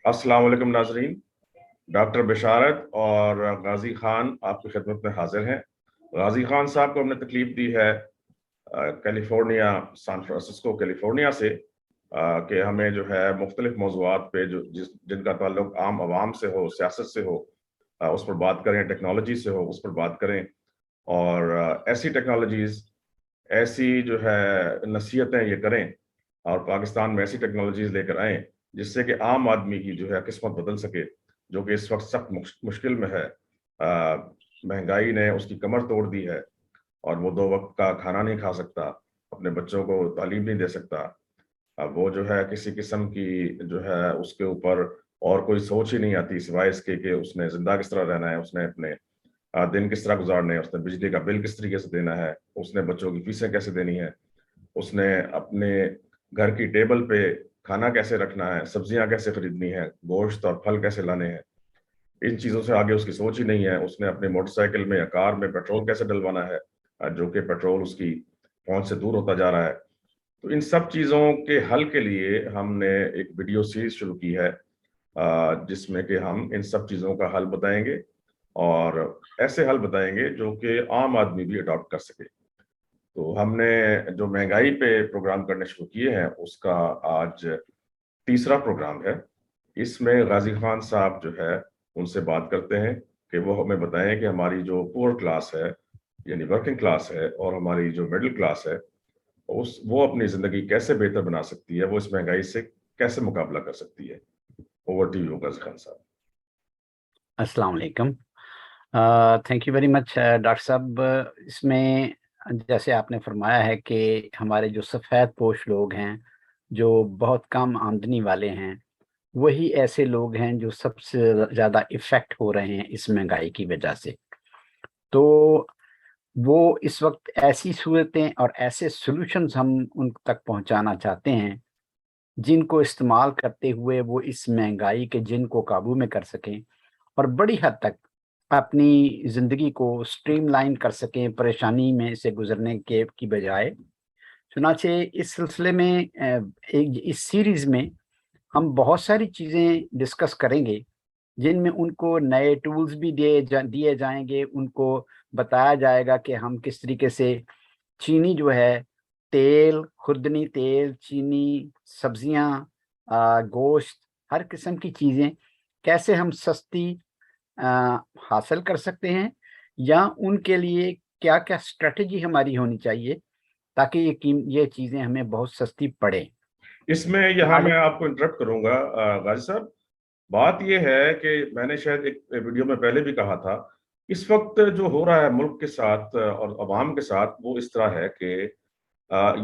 अस्सलाम वालेकुम नाजरीन। डॉक्टर बिशारत और गाजी खान आपकी खिदमत में हाजिर हैं। गाजी खान साहब को हमने तकलीफ दी है कैलिफोर्निया, सैन फ्रांसिस्को कैलिफोर्निया से, कि हमें जो है मुख्तलिफ मौज़ूआत पे जिनका ताल्लुक आम आवाम से हो, सियासत से हो, उस पर बात करें, टेक्नोलॉजी से हो उस पर बात करें। और ऐसी टेक्नोलॉजीज़, ऐसी जो है नसीहतें ये करें और पाकिस्तान में ऐसी टेक्नोलॉजीज लेकर आए जिससे कि आम आदमी की जो है किस्मत बदल सके, जो कि इस वक्त सख्त मुश्किल में है। महंगाई ने उसकी कमर तोड़ दी है और वो दो वक्त का खाना नहीं खा सकता, अपने बच्चों को तालीम नहीं दे सकता। अब वो जो है किसी किस्म की जो है उसके ऊपर और कोई सोच ही नहीं आती सिवाय इसके कि उसने जिंदा किस तरह रहना है, उसने अपने दिन किस तरह गुजारने हैं, उसने बिजली का बिल किस तरीके से देना है, उसने बच्चों की फीसें कैसे देनी है, उसने अपने घर की टेबल पे खाना कैसे रखना है, सब्जियां कैसे खरीदनी है, गोश्त और फल कैसे लाने हैं। इन चीजों से आगे उसकी सोच ही नहीं है। उसने अपने मोटरसाइकिल में या कार में पेट्रोल कैसे डलवाना है, जो कि पेट्रोल उसकी पहुंच से दूर होता जा रहा है। तो इन सब चीजों के हल के लिए हमने एक वीडियो सीरीज शुरू की है, जिसमें कि हम इन सब चीजों का हल बताएंगे और ऐसे हल बताएंगे जो कि आम आदमी भी अडॉप्ट कर सके। तो हमने जो महंगाई पे प्रोग्राम करने शुरू किए हैं उसका आज तीसरा प्रोग्राम है। इसमें गाजी खान साहब जो है उनसे बात करते हैं कि वो हमें बताएं कि हमारी जो पुअर क्लास है, यानी वर्किंग क्लास है, और हमारी जो मिडिल क्लास है, वो अपनी जिंदगी कैसे बेहतर बना सकती है, वो इस महंगाई से कैसे मुकाबला कर सकती है। Over to you Ghazi Khan साहब। अस्सलाम वालेकुम। Thank you very much doctor साहब। इसमें जैसे आपने फरमाया है कि हमारे जो सफ़ेद पोश लोग हैं, जो बहुत कम आमदनी वाले हैं, वही ऐसे लोग हैं जो सबसे ज़्यादा इफ़ेक्ट हो रहे हैं इस महंगाई की वजह से। तो वो इस वक्त ऐसी सूरतें और ऐसे सॉल्यूशंस हम उन तक पहुंचाना चाहते हैं जिनको इस्तेमाल करते हुए वो इस महंगाई के जिन को काबू में कर सकें और बड़ी हद तक अपनी ज़िंदगी को स्ट्रीमलाइन कर सकें, परेशानी में से गुज़रने के की बजाय। चुनांचे इस सिलसिले में एक इस सीरीज़ में हम बहुत सारी चीज़ें डिस्कस करेंगे, जिनमें उनको नए टूल्स भी दिए जाएँगे, उनको बताया जाएगा कि हम किस तरीके से चीनी जो है, तेल, खुर्दनी तेल, चीनी, सब्जियाँ, गोश्त, हर किस्म की चीज़ें कैसे हम सस्ती हासिल कर सकते हैं, या उनके लिए क्या-क्या स्ट्रैटेजी हमारी होनी चाहिए ताकि ये चीज़ें हमें बहुत सस्ती पड़ें। इसमें यहाँ हमारी मैं आपको इंटरप्ट करूंगा गाजी साहब। बात यह है कि मैंने शायद एक वीडियो में पहले भी कहा था, इस वक्त जो हो रहा है मुल्क के साथ और अवाम के साथ वो इस तरह है कि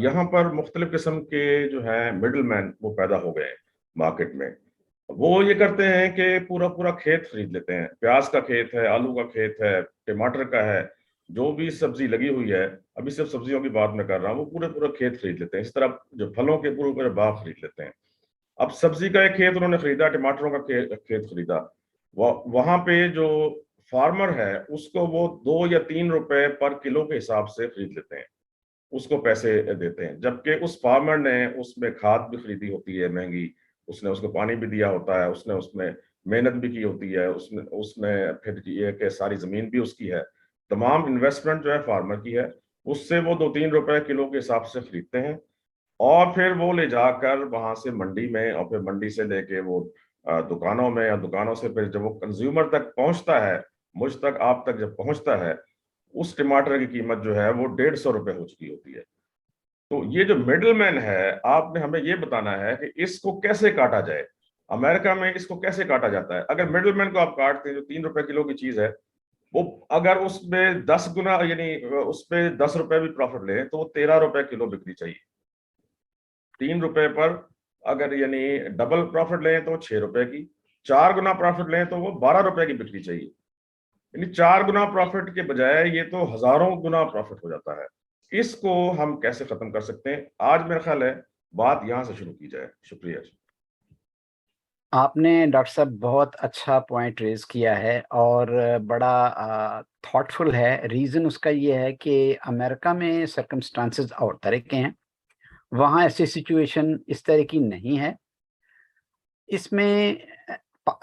यहाँ पर मुख्तलिफ किस्म के जो है मिडल मैन वो पैदा हो गए हैं मार्केट में। वो ये करते हैं कि पूरा पूरा खेत खरीद लेते हैं, प्याज का खेत है, आलू का खेत है, टमाटर का है, जो भी सब्जी लगी हुई है। अभी सिर्फ सब्जियों की बात मैं कर रहा हूँ, वो पूरे पूरा खेत खरीद लेते हैं। इस तरह जो फलों के पूरे पूरे बाग खरीद लेते हैं। अब सब्जी का एक खेत उन्होंने खरीदा, टमाटरों का खेत खरीदा, वहां पे जो फार्मर है उसको वो 2 या 3 रुपए पर किलो के हिसाब से खरीद लेते हैं, उसको पैसे देते हैं। जबकि उस फार्मर ने उसमें खाद भी खरीदी होती है महंगी, उसने उसको पानी भी दिया होता है, उसने उसमें मेहनत भी की होती है, उसने उसने फिर ये कि सारी जमीन भी उसकी है। तमाम इन्वेस्टमेंट जो है फार्मर की है। उससे वो 2-3 रुपए किलो के हिसाब से खरीदते हैं और फिर वो ले जाकर वहां से मंडी में, और फिर मंडी से लेके वो दुकानों में, या दुकानों से फिर जब वो कंज्यूमर तक पहुंचता है, मुझ तक आप तक जब पहुंचता है, उस टमाटर की कीमत जो है वो 150 रुपए हो चुकी होती है। तो ये जो मिडिल मैन है, आपने हमें ये बताना है कि इसको कैसे काटा जाए। अमेरिका में इसको कैसे काटा जाता है? अगर मिडिल मैन को आप काटते हैं, जो 3 रुपए किलो की चीज है, वो अगर उसमें 10 गुना, यानी उसपे 10 रुपए भी प्रॉफिट ले तो वो 13 रुपए किलो बिकनी चाहिए। 3 रुपए पर अगर यानी डबल प्रॉफिट लें तो 6 रुपए की, 4 गुना प्रॉफिट लें तो वो 12 रुपए की बिकनी चाहिए। यानी 4 गुना प्रॉफिट के बजाय ये तो हजारों गुना प्रॉफिट हो जाता है। इसको हम कैसे खत्म कर सकते हैं? आज मेरा ख्याल है बात यहां से शुरू की जाए। शुक्रिया जी। आपने डॉक्टर साहब बहुत अच्छा पॉइंट रेज किया है और बड़ा थॉटफुल है। रीज़न उसका ये है कि अमेरिका में सर्कमस्टांसेस और तरह के हैं, वहाँ ऐसी सिचुएशन इस तरह की नहीं है। इसमें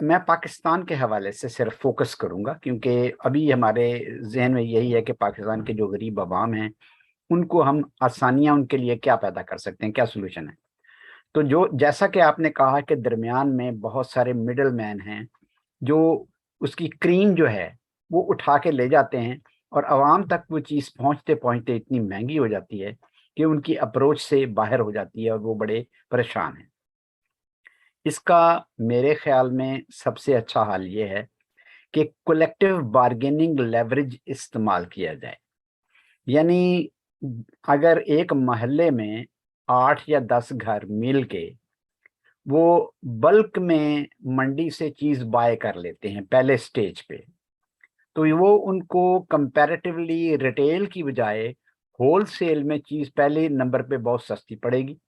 मैं पाकिस्तान के हवाले से सिर्फ फोकस करूंगा, क्योंकि अभी हमारे जहन में यही है कि पाकिस्तान के जो गरीब अवाम हैं उनको हम आसानियां उनके लिए क्या पैदा कर सकते हैं, क्या सोल्यूशन है। तो जो जैसा कि आपने कहा कि दरमियान में बहुत सारे मिडल मैन हैं जो उसकी क्रीम जो है वो उठा के ले जाते हैं, और आवाम तक वो चीज़ पहुंचते पहुंचते इतनी महंगी हो जाती है कि उनकी अप्रोच से बाहर हो जाती है और वो बड़े परेशान हैं। इसका मेरे ख्याल में सबसे अच्छा हल ये है कि कलेक्टिव बार्गेनिंग लेवरेज इस्तेमाल किया जाए। यानी अगर एक मोहल्ले में 8 या 10 घर मिल के वो बल्क में मंडी से चीज बाय कर लेते हैं पहले स्टेज पे, तो वो उनको कंपैरेटिवली रिटेल की बजाय होलसेल में चीज पहले नंबर पे बहुत सस्ती पड़ेगी।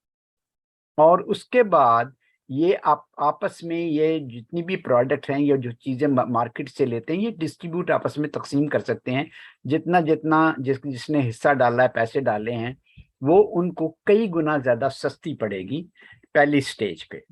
और उसके बाद ये आप आपस में ये जितनी भी प्रोडक्ट हैं या जो चीजें मार्केट से लेते हैं ये डिस्ट्रीब्यूट आपस में तकसीम कर सकते हैं। जितना जितना जिसने हिस्सा डाला है, पैसे डाले हैं, वो उनको कई गुना ज्यादा सस्ती पड़ेगी पहली स्टेज पे।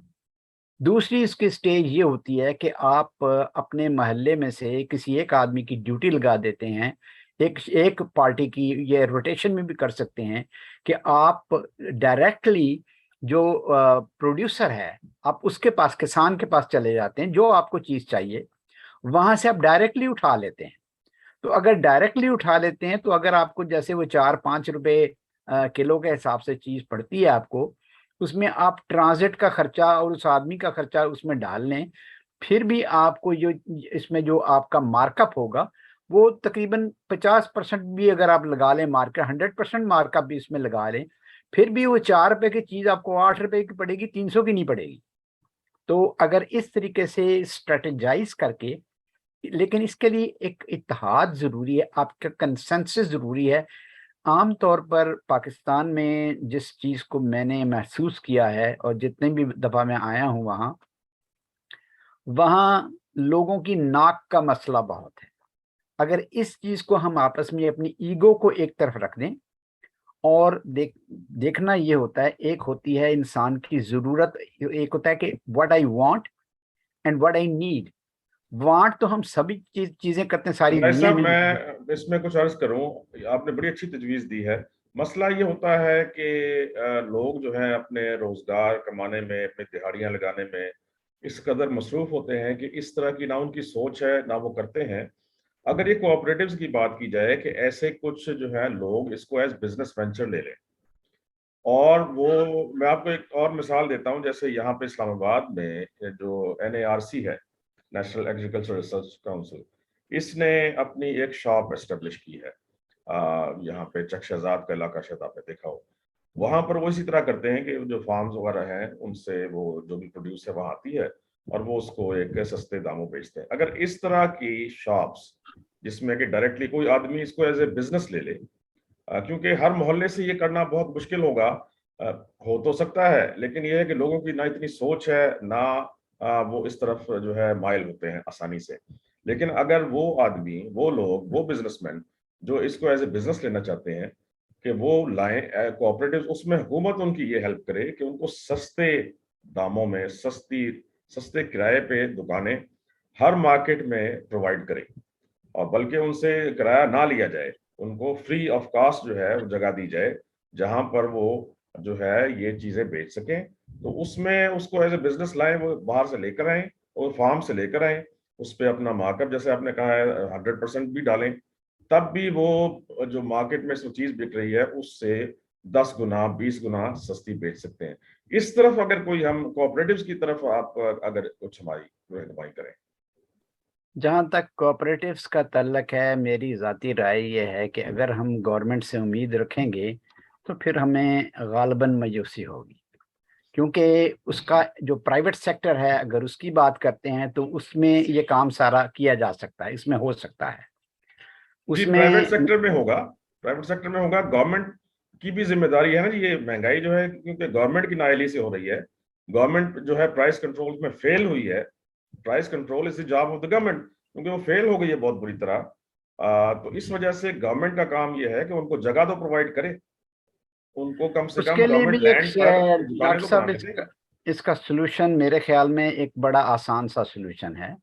दूसरी इसकी स्टेज ये होती है कि आप अपने मोहल्ले में से किसी एक आदमी की ड्यूटी लगा देते हैं, एक एक पार्टी की, ये रोटेशन में भी कर सकते हैं कि आप डायरेक्टली जो प्रोड्यूसर है आप उसके पास, किसान के पास चले जाते हैं, जो आपको चीज चाहिए वहां से आप डायरेक्टली उठा लेते हैं। तो अगर डायरेक्टली उठा लेते हैं तो अगर आपको जैसे वो 4-5 रुपए किलो के हिसाब से चीज पड़ती है आपको, उसमें आप ट्रांजिट का खर्चा और उस आदमी का खर्चा उसमें डाल लें, फिर भी आपको जो इसमें जो आपका मार्कअप होगा वो तकरीबन 50% भी अगर आप लगा लें, मार्केट 100% मार्कअप भी इसमें लगा लें, फिर भी वो 4 रुपए की चीज आपको 8 रुपए की पड़ेगी, 300 की नहीं पड़ेगी। तो अगर इस तरीके से स्ट्रेटेजाइज करके, लेकिन इसके लिए एक इत्तेहाद जरूरी है, आपका कंसेंसस जरूरी है। आम तौर पर पाकिस्तान में जिस चीज को मैंने महसूस किया है और जितने भी दफा मैं आया हूं वहां वहां लोगों की नाक का मसला बहुत है। अगर इस चीज को हम आपस में अपनी ईगो को एक तरफ रख दें और देखना ये होता है, एक होती है इंसान की जरूरत, एक होता है कि what I want and what I need. Want तो हम सभी चीजें करते हैं सारी भाई दुनिया साहब, में। मैं इसमें कुछ अर्ज करूं। आपने बड़ी अच्छी तजवीज दी है। मसला ये होता है कि लोग जो है अपने रोजगार कमाने में, अपनी दिहाड़ियां लगाने में इस कदर मसरूफ होते हैं कि इस तरह की ना उनकी सोच है ना वो करते हैं। अगर ये कोऑपरेटिव्स की बात की जाए कि ऐसे कुछ जो है लोग इसको एज बिजनेस वेंचर ले लें, और वो, मैं आपको एक और मिसाल देता हूं। जैसे यहाँ पे इस्लामाबाद में जो NARC है, नेशनल एग्रीकल्चर रिसर्च काउंसिल, इसने अपनी एक शॉप एस्टेब्लिश की है यहाँ पे चक शहजाद का इलाका, शायद आपने देखा हो। वहां पर वो इसी तरह करते हैं कि जो फार्म्स वगैरह हैं उनसे वो जो भी प्रोड्यूस है वहां आती है और वो उसको एक सस्ते दामों बेचते हैं। अगर इस तरह की शॉप्स जिसमें कि डायरेक्टली कोई आदमी इसको एज ए बिजनेस ले ले, क्योंकि हर मोहल्ले से ये करना बहुत मुश्किल होगा। अ, हो तो सकता है, लेकिन ये है कि लोगों की ना इतनी सोच है ना वो इस तरफ जो है माइल होते हैं आसानी से। लेकिन अगर वो आदमी, वो लोग, वो बिजनेसमैन जो इसको एज ए बिजनेस लेना चाहते हैं कि वो लाएं कोऑपरेटिव, उसमें हुकूमत उनकी ये हेल्प करे कि उनको सस्ते दामों में, सस्ते किराए पे दुकानें हर मार्केट में प्रोवाइड करे, और बल्कि उनसे किराया ना लिया जाए, उनको फ्री ऑफ कॉस्ट जो है वो जगह दी जाए जहां पर वो जो है ये चीजें बेच सकें। तो उसमें उसको एज ए बिजनेस लाएं, वो बाहर से लेकर आए और फार्म से लेकर आए, उस पर अपना मार्कअप जैसे आपने कहा है 100% भी डालें, तब भी वो जो मार्केट में जो चीज बिक रही है उससे 10 गुना 20 गुना सस्ती बेच सकते हैं। इस तरफ अगर कोई, हम कोऑपरेटिव्स की तरफ आप अगर कुछ हमारी रहनुमाई करें। जहाँ तक कोऑपरेटिव्स का तल्लक है, मेरी ज़ाती राय ये है कि अगर हम गवर्नमेंट से उम्मीद रखेंगे तो फिर हमें गालबन मायूसी होगी, क्योंकि उसका जो प्राइवेट सेक्टर है अगर उसकी बात करते हैं तो उसमें ये काम सारा किया जा सकता है, इसमें हो सकता है जी, प्राइवेट उसमें। सेक्टर में होगा, प्राइवेट सेक्टर में होगा। गवर्नमेंट की भी जिम्मेदारी है ना जी, ये महंगाई जो है क्योंकि गवर्नमेंट की नाअहली से हो रही है। गवर्नमेंट जो है प्राइस कंट्रोल में फेल हुई है। Price control is the job of the government, क्योंकि वो फेल हो गई है बहुत बुरी तरह। तो इस वजह से गवर्नमेंट का काम ये है कि उनको जगह तो प्रोवाइड करे, उनको कम से कम उसके लिए भी गवर्नमेंट एक लैंड पर दुकानें डॉक्टर तो साहब बनाने दें। इसका सलूशन मेरे ख्याल में एक बड़ा आसान सा सलूशन है।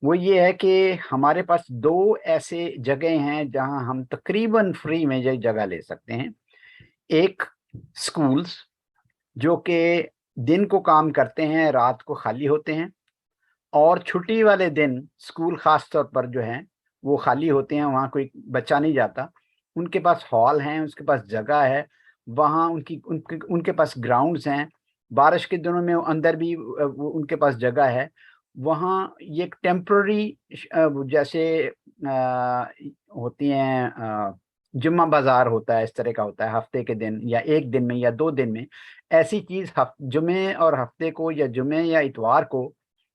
वो ये है कि हमारे पास दो ऐसे जगह हैं जहां हम तकरीबन फ्री में ये जगह ले सकते हैं। एक स्कूल्स, जो कि दिन को काम करते हैं, रात को खाली होते हैं, और छुट्टी वाले दिन स्कूल खास तौर पर जो हैं वो खाली होते हैं, वहाँ कोई बच्चा नहीं जाता। उनके पास हॉल हैं, उसके पास जगह है, वहाँ उनकी उनके उनके पास ग्राउंड्स हैं। बारिश के दिनों में अंदर भी उनके पास जगह है। वहाँ ये एक टेम्पररी जैसे होती हैं, जुम्मा बाजार होता है, इस तरह का होता है, हफ्ते के दिन या एक दिन में या 2 दिन में। ऐसी चीज जुमे और हफ्ते को या जुमे या इतवार को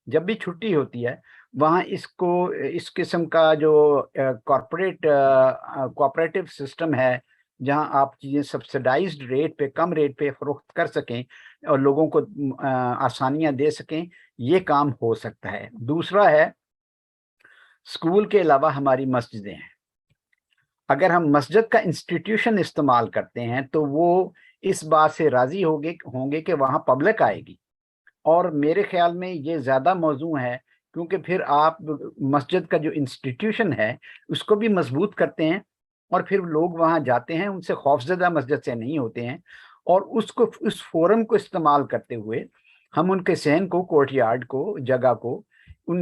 जब भी छुट्टी होती है, वहाँ इसको इस किस्म का जो कोऑपरेटिव सिस्टम है, जहाँ आप चीज़ें सब्सिडाइज्ड रेट पे, कम रेट पे फरोख्त कर सकें और लोगों को आसानियाँ दे सकें, ये काम हो सकता है। दूसरा है, स्कूल के अलावा हमारी मस्जिदें हैं। अगर हम मस्जिद का इंस्टीट्यूशन इस्तेमाल करते हैं तो वो इस बात से राज़ी होंगे कि वहाँ पब्लिक आएगी, और मेरे ख्याल में ये ज़्यादा मौजू है, क्योंकि फिर आप मस्जिद का जो इंस्टीट्यूशन है उसको भी मजबूत करते हैं, और फिर लोग वहाँ जाते हैं, उनसे खौफजदा मस्जिद से नहीं होते हैं, और उसको, उस फोरम को इस्तेमाल करते हुए हम उनके सहन को, कोर्टयार्ड को, जगह को,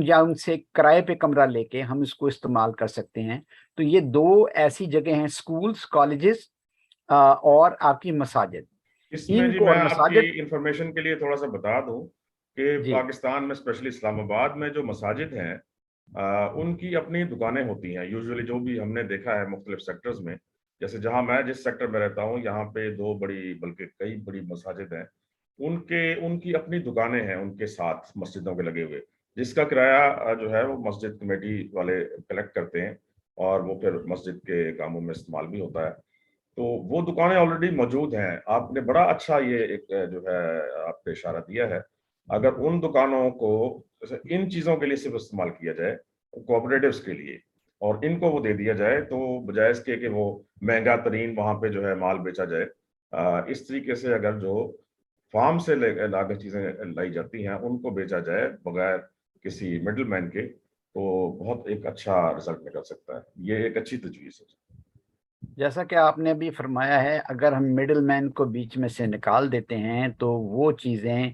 या उनसे किराए पे कमरा लेके हम इसको इस्तेमाल कर सकते हैं। तो ये दो ऐसी जगह हैं, स्कूल्स, कॉलेजेस और आपकी मसाजिद। इसमें जी इनको, मैं और आपकी मसाजिद, इंफॉर्मेशन के लिए थोड़ा सा बता दूं कि जी पाकिस्तान में स्पेशली इस्लामाबाद में जो मसाजिद हैं, उनकी अपनी दुकानें होती हैं यूजुअली, जो भी हमने देखा है मुख्तलिफ सेक्टर्स में। जैसे जहां मैं जिस सेक्टर में रहता हूं, यहाँ पे दो बड़ी, बल्कि कई बड़ी मसाजिद हैं। उनके उनकी अपनी दुकानें हैं उनके साथ मस्जिदों के लगे हुए, जिसका किराया जो है वो मस्जिद कमेटी वाले कलेक्ट करते हैं, और वो फिर मस्जिद के कामों में इस्तेमाल भी होता है। तो वो दुकानें ऑलरेडी मौजूद हैं। आपने बड़ा अच्छा ये एक जो है आपने इशारा दिया है। अगर उन दुकानों को जैसे इन चीजों के लिए सिर्फ इस्तेमाल किया जाए, कोऑपरेटिव्स के लिए, और इनको वो दे दिया जाए, तो बजाय इसके कि वो महंगा तरीन वहां पे जो है माल बेचा जाए, इस तरीके से अगर जो फार्म से लाकर चीजें लाई जाती हैं उनको बेचा जाए बगैर किसी मिडल मैन के, तो बहुत एक अच्छा रिजल्ट निकल सकता है। ये एक अच्छी तजवीज है। जैसा कि आपने अभी फरमाया है, अगर हम मिडिल मैन को बीच में से निकाल देते हैं तो वो चीज़ें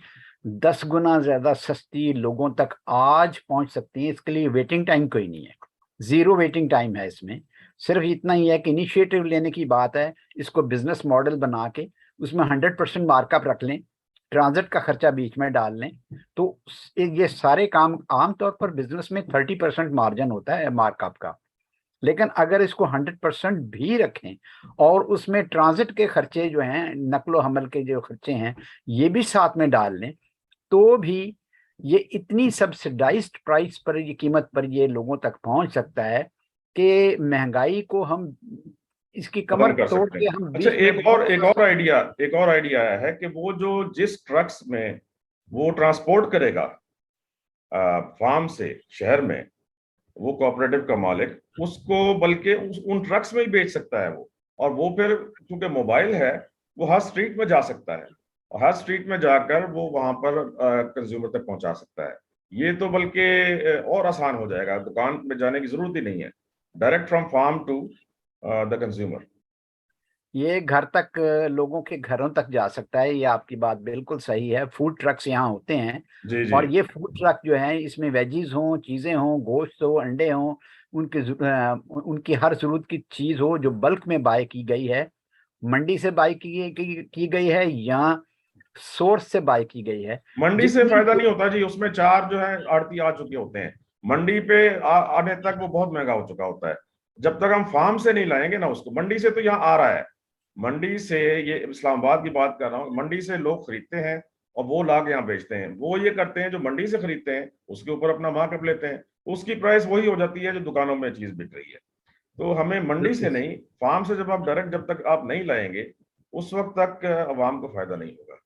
10 गुना ज़्यादा सस्ती लोगों तक आज पहुंच सकती हैं। इसके लिए वेटिंग टाइम कोई नहीं है, ज़ीरो वेटिंग टाइम है इसमें। सिर्फ इतना ही है कि इनिशिएटिव लेने की बात है, इसको बिजनेस मॉडल बना के उसमें 100% मार्कअप रख लें, ट्रांजिट का खर्चा बीच में डाल लें, तो ये सारे काम, आमतौर पर बिजनेस में 30% मार्जिन होता है मार्कअप का। लेकिन अगर इसको 100% भी रखें और उसमें ट्रांजिट के खर्चे जो हैं, नकलो हमल के जो खर्चे हैं, ये भी साथ में डाल लें, तो भी ये इतनी सब्सिडाइज्ड प्राइस पर, ये कीमत पर ये लोगों तक पहुंच सकता है कि महंगाई को हम, इसकी कमर खत्म कर तोड़ सकते के हैं। हम अच्छा, बीच में बहुत एक और आइडिया आया है कि वो जो जिस ट्रक्स में वो ट्रांसपोर्ट करेगा फार्म से शहर में, वो कोऑपरेटिव का मालिक उसको बल्कि उन ट्रक्स में ही बेच सकता है वो। और वो फिर क्योंकि मोबाइल है, वो हर स्ट्रीट में जा सकता है, और हर स्ट्रीट में जाकर वो वहां पर कंज्यूमर तक पहुंचा सकता है। ये तो बल्कि और आसान हो जाएगा, दुकान में जाने की जरूरत ही नहीं है, direct from farm to the consumer. ये घर तक, लोगों के घरों तक जा सकता है। ये आपकी बात बिल्कुल सही है। फूड ट्रक्स यहाँ होते हैं, जी जी। और ये फूड ट्रक जो है, इसमें वेजीज हों, चीज़ें हों, गोश्त हो, अंडे हों, उनकी हर जरूरत की चीज़ हो जो बल्क में बाय की गई है, मंडी से बाय की गई है या सोर्स से बाय की गई है, मंडी से जितनी फायदा नहीं होता जी, उसमें चार जो है आड़ती आ चुके होते हैं। मंडी पे आने तक वो बहुत महंगा हो चुका होता है। जब तक हम फार्म से नहीं लाएंगे ना उसको, मंडी से तो यहाँ आ रहा है, मंडी से, ये इस्लामाबाद की बात कर रहा हूँ, मंडी से लोग खरीदते हैं और वो लाके यहाँ बेचते हैं। वो ये करते हैं, जो मंडी से खरीदते हैं उसके ऊपर अपना मार्कअप लेते हैं, उसकी प्राइस वही हो जाती है जो दुकानों में चीज बिक रही है। तो हमें मंडी से बिल्कुल। नहीं, फार्म से जब आप डायरेक्ट, जब तक आप नहीं लाएंगे उस वक्त तक अवाम को फायदा नहीं होगा।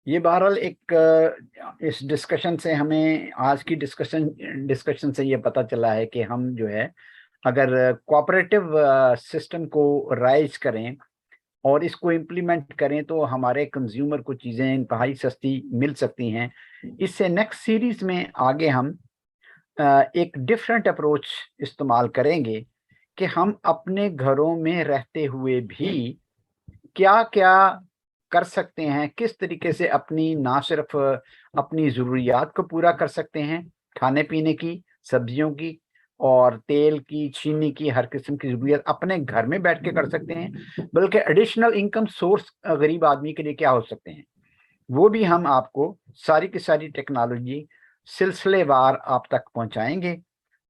ये बहरहाल एक, इस डिस्कशन से हमें, आज की डिस्कशन से ये पता चला है कि हम जो है, अगर कोऑपरेटिव सिस्टम को राइज करें और इसको इम्प्लीमेंट करें तो हमारे कंज्यूमर को चीज़ें इंतहाई सस्ती मिल सकती हैं। इससे नेक्स्ट सीरीज में आगे हम एक डिफरेंट अप्रोच इस्तेमाल करेंगे कि हम अपने घरों में रहते हुए भी क्या क्या कर सकते हैं, किस तरीके से अपनी ना सिर्फ अपनी ज़रूरियात को पूरा कर सकते हैं, खाने पीने की, सब्जियों की और तेल की, चीनी की, हर किस्म की ज़रूरियत अपने घर में बैठ के कर सकते हैं, बल्कि एडिशनल इनकम सोर्स गरीब आदमी के लिए क्या हो सकते हैं, वो भी हम आपको सारी की सारी टेक्नोलॉजी सिलसिलेवार आप तक पहुंचाएंगे।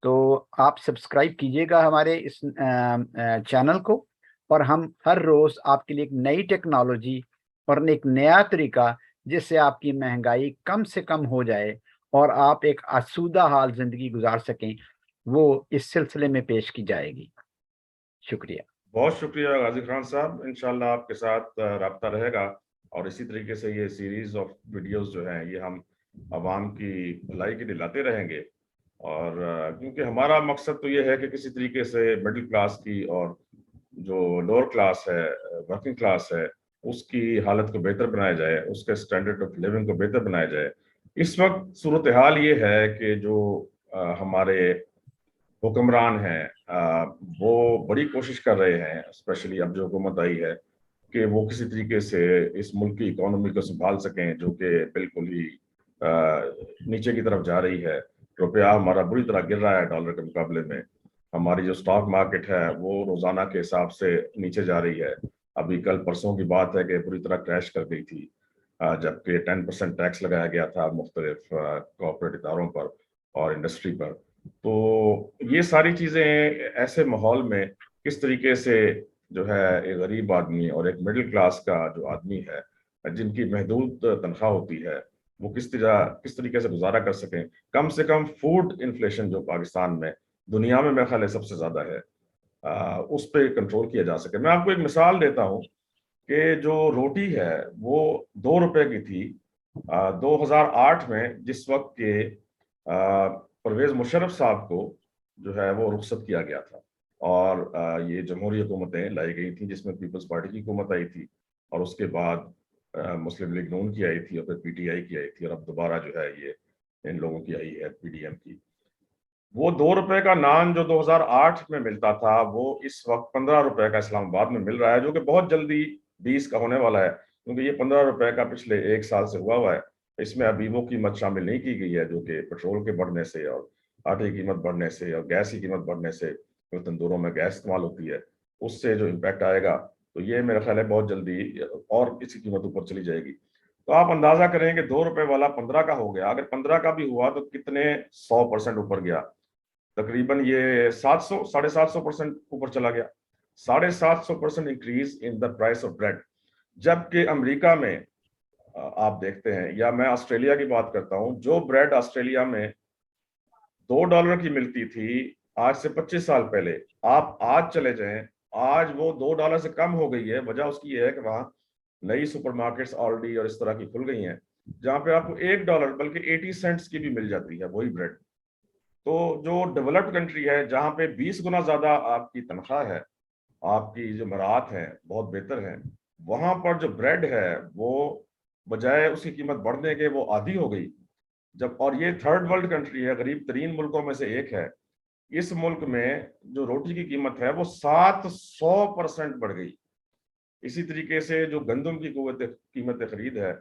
तो आप सब्सक्राइब कीजिएगा हमारे इस चैनल को, और हम हर रोज़ आपके लिए एक नई टेक्नोलॉजी और एक नया तरीका जिससे आपकी महंगाई कम से कम हो जाए और आप एक आसूदा हाल ज़िंदगी गुजार सकें, वो इस सिलसिले में पेश की जाएगी। शुक्रिया। बहुत शुक्रिया गाजी खान साहब। इंशाल्लाह आपके साथ राब्ता रहेगा और इसी तरीके से ये सीरीज ऑफ वीडियोस जो हैं ये हम आवाम की भलाई के लिए लाते रहेंगे। और क्योंकि हमारा मकसद तो ये है कि किसी तरीके से मिडिल क्लास की और जो लोअर क्लास है, वर्किंग क्लास है, उसकी हालत को बेहतर बनाया जाए, उसके स्टैंडर्ड ऑफ लिविंग को बेहतर बनाया जाए। इस वक्त सूरत हाल ये है कि जो हमारे हुक्मरान हैं वो बड़ी कोशिश कर रहे हैं, स्पेशली अब जो हुकूमत आई है, कि वो किसी तरीके से इस मुल्क की इकोनॉमी को संभाल सकें, जो कि बिल्कुल ही नीचे की तरफ जा रही है। रुपया हमारा बुरी तरह गिर रहा है डॉलर के मुकाबले में। हमारी जो स्टॉक मार्केट है वो रोजाना के हिसाब से नीचे जा रही है। अभी कल परसों की बात है कि पूरी तरह क्रैश कर गई थी, जबकि 10% टैक्स लगाया गया था मुख्तलिफ कॉर्पोरेट इदारों पर और इंडस्ट्री पर। तो ये सारी चीजें ऐसे माहौल में किस तरीके से जो है एक गरीब आदमी और एक मिडिल क्लास का जो आदमी है, जिनकी महदूद तनख्वाह होती है, वो किस तरीके से गुजारा कर सकें। कम से कम फूड इन्फ्लेशन जो पाकिस्तान में, दुनिया में मेरे ख्याल है सबसे ज्यादा है, उस पर कंट्रोल किया जा सके। मैं आपको एक मिसाल देता हूँ कि जो रोटी है वो 2 रुपए की थी 2008 में, जिस वक्त के परवेज मुशर्रफ साहब को जो है वो रुखसत किया गया था और ये जमहूरी हुकूमतें लाई गई थी, जिसमें पीपल्स पार्टी की हुकूमत आई थी और उसके बाद मुस्लिम लीग नून की आई थी और फिर पीटीआई की आई थी और अब दोबारा जो है ये इन लोगों की आई है, पीडीएम की। वो 2 रुपए का नान जो 2008 में मिलता था वो इस वक्त 15 रुपए का इस्लामाबाद में मिल रहा है, जो कि बहुत जल्दी 20 का होने वाला है, क्योंकि ये 15 रुपए का पिछले 1 साल से हुआ है। इसमें अभी वो कीमत शामिल नहीं की गई है जो कि पेट्रोल के बढ़ने से और आटे की कीमत बढ़ने से और गैस की कीमत बढ़ने से, जो तंदूरों में गैस इस्तेमाल होती है, उससे जो इम्पैक्ट आएगा, तो ये मेरा ख्याल है बहुत जल्दी और इसकी कीमत ऊपर चली जाएगी। तो आप अंदाजा करें कि 2 रुपए वाला 15 का हो गया, अगर 15 का भी हुआ तो कितने 100% ऊपर गया। तकरीबन ये 700 750% ऊपर चला गया। 750% increase in the price of bread. जबकि अमेरिका में आप देखते हैं, या मैं ऑस्ट्रेलिया की बात करता हूं, जो ब्रेड ऑस्ट्रेलिया में $2 की मिलती थी आज से 25 साल पहले, आप आज चले जाएं, आज वो $2 से कम हो गई है। वजह उसकी ये है कि वहां नई सुपरमार्केट्स ऑलरेडी और इस तरह की खुल गई हैं, जहां पे आपको $1 बल्कि 80 सेंट्स की भी मिल जाती है वही ब्रेड। तो जो डेवलप्ड कंट्री है, जहां पे 20 गुना ज्यादा आपकी तनख्वाह है, आपकी जो मराहत है बहुत बेहतर है, वहां पर जो ब्रेड है वो बजाय उसकी कीमत बढ़ने के वो आधी हो गई। जब और ये थर्ड वर्ल्ड कंट्री है, गरीब तरीन मुल्कों में से एक है। इस मुल्क में जो रोटी की कीमत है वो 700% बढ़ गई। इसी तरीके से जो गंदम की कीमत खरीद है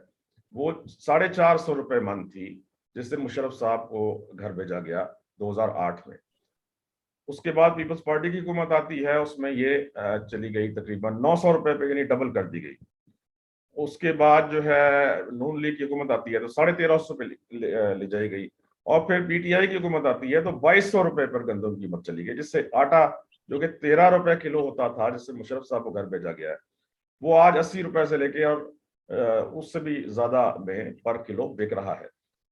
वो 450 रुपए मन थी, जिससे मुशर्रफ साहब को घर भेजा गया 2008 में। उसके बाद पीपल्स पार्टी की हुकूमत आती है, उसमें ये चली गई तकरीबन 900 रुपए पे, यानी डबल कर दी गई। उसके बाद जो है नून लीग की हुकूमत आती है तो 1350 पे ले जाई गई। और फिर पीटीआई की हुकूमत आती है तो 2200 रुपए पर गंदम की कीमत चली गई, जिससे आटा जो कि 13 रुपए किलो होता था, जिससे मुशर्रफ साहब को घर भेजा गया है, वो आज 80 रुपए से लेके और उससे भी ज्यादा में पर किलो बिक रहा है।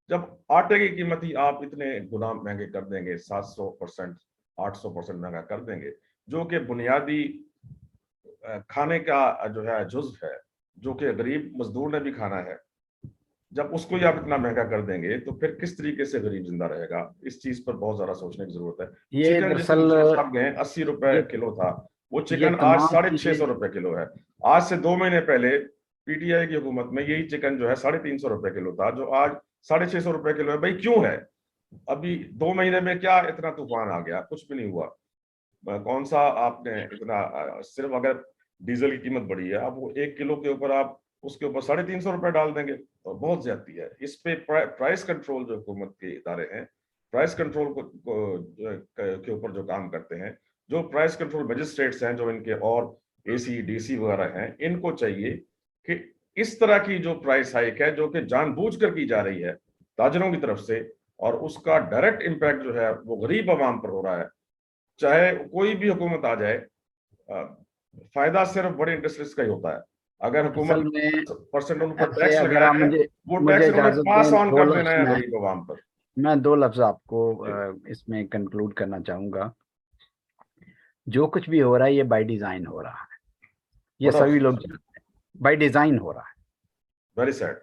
जब आटे की कीमत ही आप इतने गुना महंगे कर देंगे, 700% 800% महंगा कर देंगे, जो कि बुनियादी खाने का जो है जुज्व है, जो कि गरीब मजदूर ने भी खाना है, जब उसको ही आप इतना महंगा कर देंगे तो फिर किस तरीके से गरीब जिंदा रहेगा। इस चीज पर बहुत ज्यादा सोचने की जरूरत है। ये चिकन जिसमें दरअसल मुशर्रफ साहब गए 80 रुपए ये किलो था, वो ये चिकन आज तमाम 650 चीजें रुपए किलो है। आज से 2 महीने पहले पीटीआई की हुकूमत में यही चिकन जो है 350 रुपए किलो था, जो आज 650 रुपए किलो है। भाई क्यों है? अभी 2 महीने में क्या इतना तूफान आ गया? कुछ भी नहीं हुआ। कौन सा आपने इतना सिर्फ अगर डीजल की कीमत बढ़ी है, अब वो 1 किलो के ऊपर आप उसके ऊपर 350 रुपए डाल देंगे, तो बहुत ज्यादती है। इस पे प्राइस कंट्रोल जो हुकूमत के इदारे हैं, प्राइस कंट्रोल के ऊपर जो काम करते हैं, जो प्राइस कंट्रोल मजिस्ट्रेट्स हैं, जो इनके और एसी डीसी वगैरह हैं, इनको चाहिए कि इस तरह की जो प्राइस हाइक है, जो कि जानबूझकर की जा रही है ताजरों की तरफ से, और उसका डायरेक्ट इम्पैक्ट जो है वो गरीब आवाम पर हो रहा है। चाहे कोई भी हुकूमत आ जाए, फायदा सिर्फ बड़े इंडस्ट्रीज का ही होता है। अगर असल हुकूमत में % उन पर ऐसे टैक्स अगर लगाया आप है, मुझे वो मुझे टैक्स इन्होंने इजाजत पास दें, ऑन दो कर लफ्ज देना है में गरीब आवाम पर। मैं दो लफ्ज आपको जी। इसमें कंक्लूड करना चाहूंगा। जो कुछ भी हो रहा है ये बाय डिजाइन हो रहा है, ये बड़ा सभी लोग अफसोस है। जानते हैं, बाय डिजाइन हो रहा है। Very sad.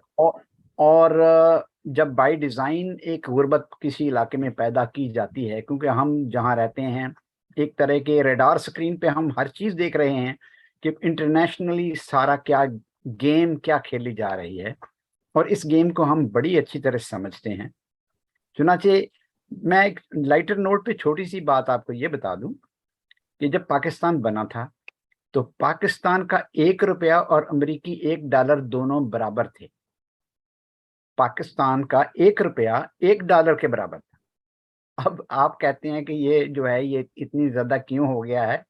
और जब बाय डिजाइन एक गुर्बत किसी इलाके में पैदा की जाती है, क्योंकि हम जहाँ रहते हैं एक तरह के रेडार स्क्रीन पे हम हर चीज देख रहे हैं कि इंटरनेशनली सारा क्या गेम क्या खेली जा रही है, और इस गेम को हम बड़ी अच्छी तरह समझते हैं। चुनाचे मैं एक लाइटर नोट पे छोटी सी बात आपको ये बता दूं कि जब पाकिस्तान बना था तो पाकिस्तान का 1 रुपया और अमेरिकी $1 दोनों बराबर थे। पाकिस्तान का 1 रुपया $1 के बराबर था। अब आप कहते हैं कि ये जो है ये इतनी ज्यादा क्यों हो गया है?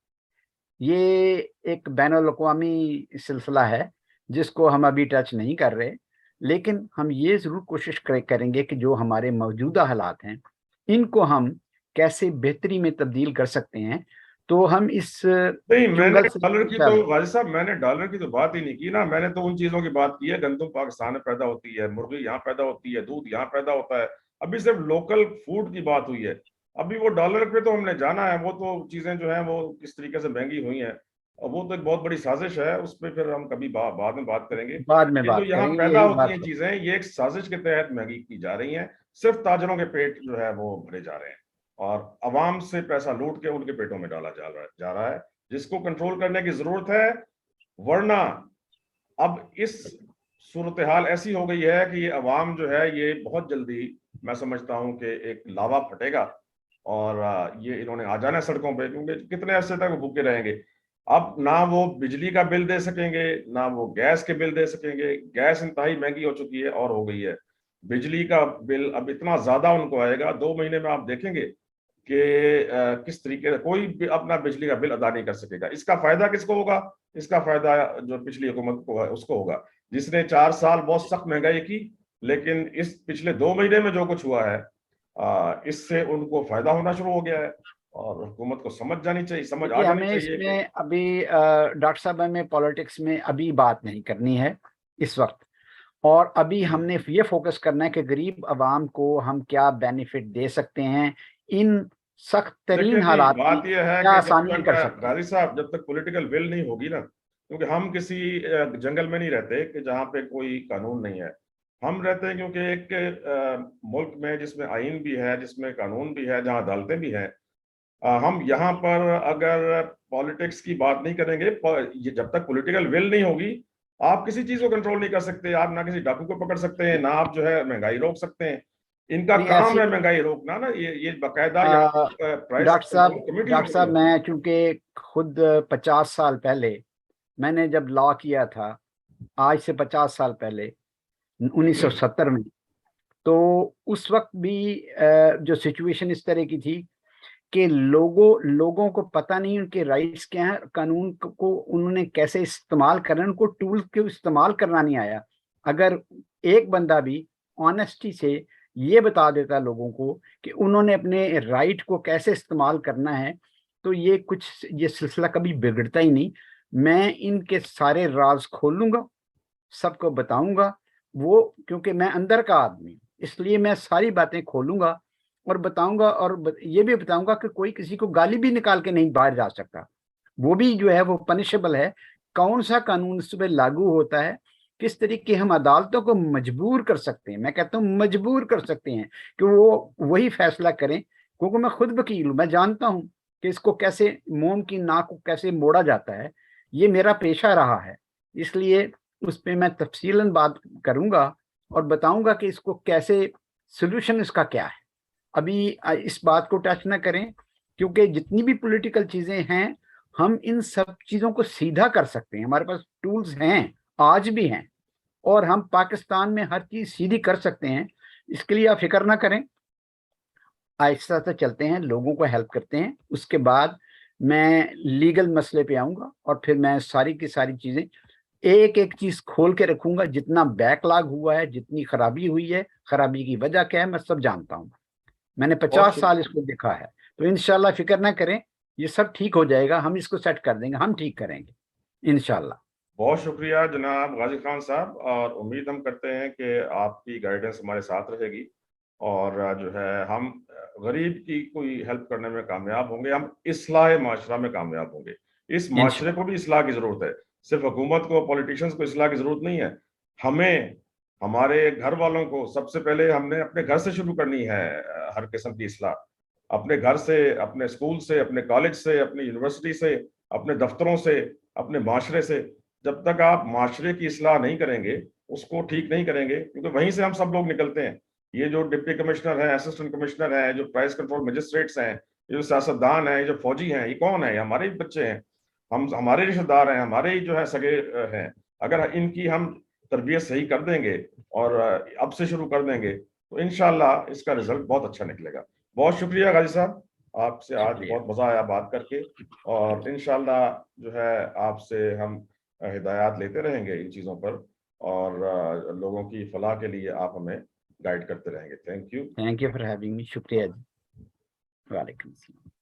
ये एक बैनुल-अक़वामी सिलसिला है जिसको हम अभी टच नहीं कर रहे, लेकिन हम ये जरूर कोशिश करेंगे कि जो हमारे मौजूदा हालात हैं इनको हम कैसे बेहतरी में तब्दील कर सकते हैं। तो हम इस नहीं, मैंने चुंगल से डॉलर की तो, इंशाल्लाह। गाजी साहब, मैंने डॉलर की तो बात ही नहीं की ना। मैंने तो उन चीजों की बात की है, गंदम पाकिस्तान में पैदा होती है, मुर्गी यहाँ पैदा होती है, दूध यहाँ पैदा होता है। अभी सिर्फ लोकल फूड की बात हुई है। अभी वो डॉलर पे तो हमने जाना है, वो तो चीजें जो हैं वो किस तरीके से महंगी हुई हैं, और वो तो एक बहुत बड़ी साजिश है। उस पर फिर हम कभी बाद में बात करेंगे। बाद में ये जो बात यहाँ करेंगे, पैदा यही होती बात हैं है। चीजें, ये एक साजिश के तहत महंगी की जा रही हैं। सिर्फ ताजरों के पेट जो है वो भरे जा रहे हैं, और अवाम से पैसा लूट के उनके पेटों में डाला जा रहा है, जिसको कंट्रोल करने की जरूरत है। वरना अब इस सूरत हाल ऐसी हो गई है कि ये अवाम जो है ये बहुत जल्दी, मैं समझता हूं कि एक लावा फटेगा, और ये इन्होंने आ जाना है सड़कों पे, क्योंकि कितने अरसे तक वो भूखे रहेंगे। अब ना वो बिजली का बिल दे सकेंगे, ना वो गैस के बिल दे सकेंगे। गैस इंतहाई महंगी हो चुकी है और हो गई है। बिजली का बिल अब इतना ज्यादा उनको आएगा, 2 महीने में आप देखेंगे कि किस तरीके से कोई भी अपना बिजली का बिल अदा नहीं कर सकेगा। इसका फायदा किसको होगा? इसका फायदा जो पिछली हुकूमत को है उसको होगा, जिसने 4 साल बहुत सख्त महंगाई की। लेकिन इस पिछले 2 महीने में जो कुछ हुआ है, इससे उनको फायदा होना शुरू हो गया है, और हुकूमत को समझ जानी चाहिए, समझ आ देखिए जानी हमें चाहिए कि इसमें अभी डॉक्टर साहब हमें पॉलिटिक्स में अभी बात नहीं करनी है इस वक्त। और अभी हमने ये फोकस करना है कि गरीब आवाम को हम क्या बेनिफिट दे सकते हैं, इन सख्त देखिए तरीन जी, हालात की बात यह है क्या कि जब आसानियां तक, कर सकते हैं। गाजी साहब, जब तक पॉलिटिकल विल नहीं होगी ना, क्योंकि हम किसी जंगल में नहीं रहते कि जहाँ पे कोई कानून नहीं है। हम रहते हैं क्योंकि एक मुल्क में जिसमें आइन भी है, जिसमें कानून भी है, जहाँ अदालतें भी हैं। हम यहाँ पर अगर पॉलिटिक्स की बात नहीं करेंगे, ये जब तक पॉलिटिकल विल नहीं होगी, आप किसी चीज को कंट्रोल नहीं कर सकते। आप ना किसी डाकू को पकड़ सकते हैं, ना आप जो है महंगाई रोक सकते हैं। इनका नहीं काम ऐसी है महंगाई रोकना ना। ये बाकायदा यहाँ अ, प्राइस कंट्रोल कमेटी डॉक्टर बनी साहब होती है। मैं चूंकि खुद 50 साल पहले मैंने जब लॉ किया था, आज से 50 साल पहले 1970 में, तो उस वक्त भी जो सिचुएशन इस तरह की थी कि लोगों को पता नहीं उनके राइट्स क्या हैं, कानून को उन्होंने कैसे इस्तेमाल करना है, उनको टूल को इस्तेमाल करना नहीं आया। अगर एक बंदा भी ऑनेस्टी से ये बता देता लोगों को कि उन्होंने अपने राइट को कैसे इस्तेमाल करना है, तो ये सिलसिला कभी बिगड़ता ही नहीं। मैं इनके सारे राज खोलूंगा, सबको बताऊंगा। वो क्योंकि मैं अंदर का आदमी हूं, इसलिए मैं सारी बातें खोलूंगा और बताऊंगा, और ये भी बताऊंगा कि कोई किसी को गाली भी निकाल के नहीं बाहर जा सकता। वो भी जो है वो पनिशेबल है। कौन सा कानून इस पे लागू होता है, किस तरीके हम अदालतों को मजबूर कर सकते हैं, मैं कहता हूँ मजबूर कर सकते हैं कि वो वही फैसला करें। क्योंकि मैं खुद वकील हूँ, मैं जानता हूँ कि इसको कैसे, मोम की नाक को कैसे मोड़ा जाता है। ये मेरा पेशा रहा है, इसलिए उस पे मैं तफसीलन बात करूंगा और बताऊंगा कि इसको कैसे, सोल्यूशन इसका क्या है। अभी इस बात को टच ना करें, क्योंकि जितनी भी पॉलिटिकल चीजें हैं, हम इन सब चीजों को सीधा कर सकते हैं, हमारे पास टूल्स हैं, आज भी हैं, और हम पाकिस्तान में हर चीज सीधी कर सकते हैं। इसके लिए आप फिक्र ना करें, आहिस्ता से चलते हैं, लोगों को हेल्प करते हैं, उसके बाद मैं लीगल मसले पे आऊंगा और फिर मैं सारी की सारी चीजें एक एक चीज खोल के रखूंगा। जितना बैकलॉग हुआ है, जितनी खराबी हुई है, खराबी की वजह क्या है, मैं सब जानता हूँ। मैंने बहुत 50 साल इसको देखा है। तो इंशाल्लाह फिक्र ना करें, ये सब ठीक हो जाएगा, हम इसको सेट कर देंगे, हम ठीक करेंगे इंशाल्लाह। बहुत शुक्रिया जनाब गाजी खान साहब, और उम्मीद हम करते हैं कि आपकी गाइडेंस हमारे साथ रहेगी और जो है हम गरीब की कोई हेल्प करने में कामयाब होंगे, हम इस्लाह माशरा में कामयाब होंगे। इस माशरे को इंशाल्लाह। भी इस्लाह की जरूरत है, सिर्फ हुकूमत को, पॉलिटिशियंस को इस्लाह की जरूरत नहीं है। हमें, हमारे घर वालों को सबसे पहले हमने अपने घर से शुरू करनी है। हर किस्म की इस्लाह अपने घर से, अपने स्कूल से, अपने कॉलेज से, अपनी यूनिवर्सिटी से, अपने दफ्तरों से, अपने माशरे से। जब तक आप माशरे की इस्लाह नहीं करेंगे, उसको ठीक नहीं करेंगे, क्योंकि वहीं से हम सब लोग निकलते हैं। ये जो डिप्टी कमिश्नर है, असिस्टेंट कमिश्नर है, जो प्राइस कंट्रोल मजिस्ट्रेट्स हैं, ये जो सियासतदान है, ये जो फौजी हैं, ये कौन है? ये हमारे ही बच्चे हैं, हम हमारे रिश्तेदार हैं, हमारे ही जो है सगे हैं। अगर इनकी हम तरबियत सही कर देंगे और अब से शुरू कर देंगे, तो इंशाल्लाह इसका रिजल्ट बहुत अच्छा निकलेगा। बहुत शुक्रिया गाजी साहब, आपसे आज शुक्रिया। बहुत मजा आया बात करके, और इंशाल्लाह जो है आपसे हम हिदायत लेते रहेंगे इन चीज़ों पर, और लोगों की फलाह के लिए आप हमें गाइड करते रहेंगे। Thank you. Thank you for having me, शुक्रिया जी। वालेकुम सलाम।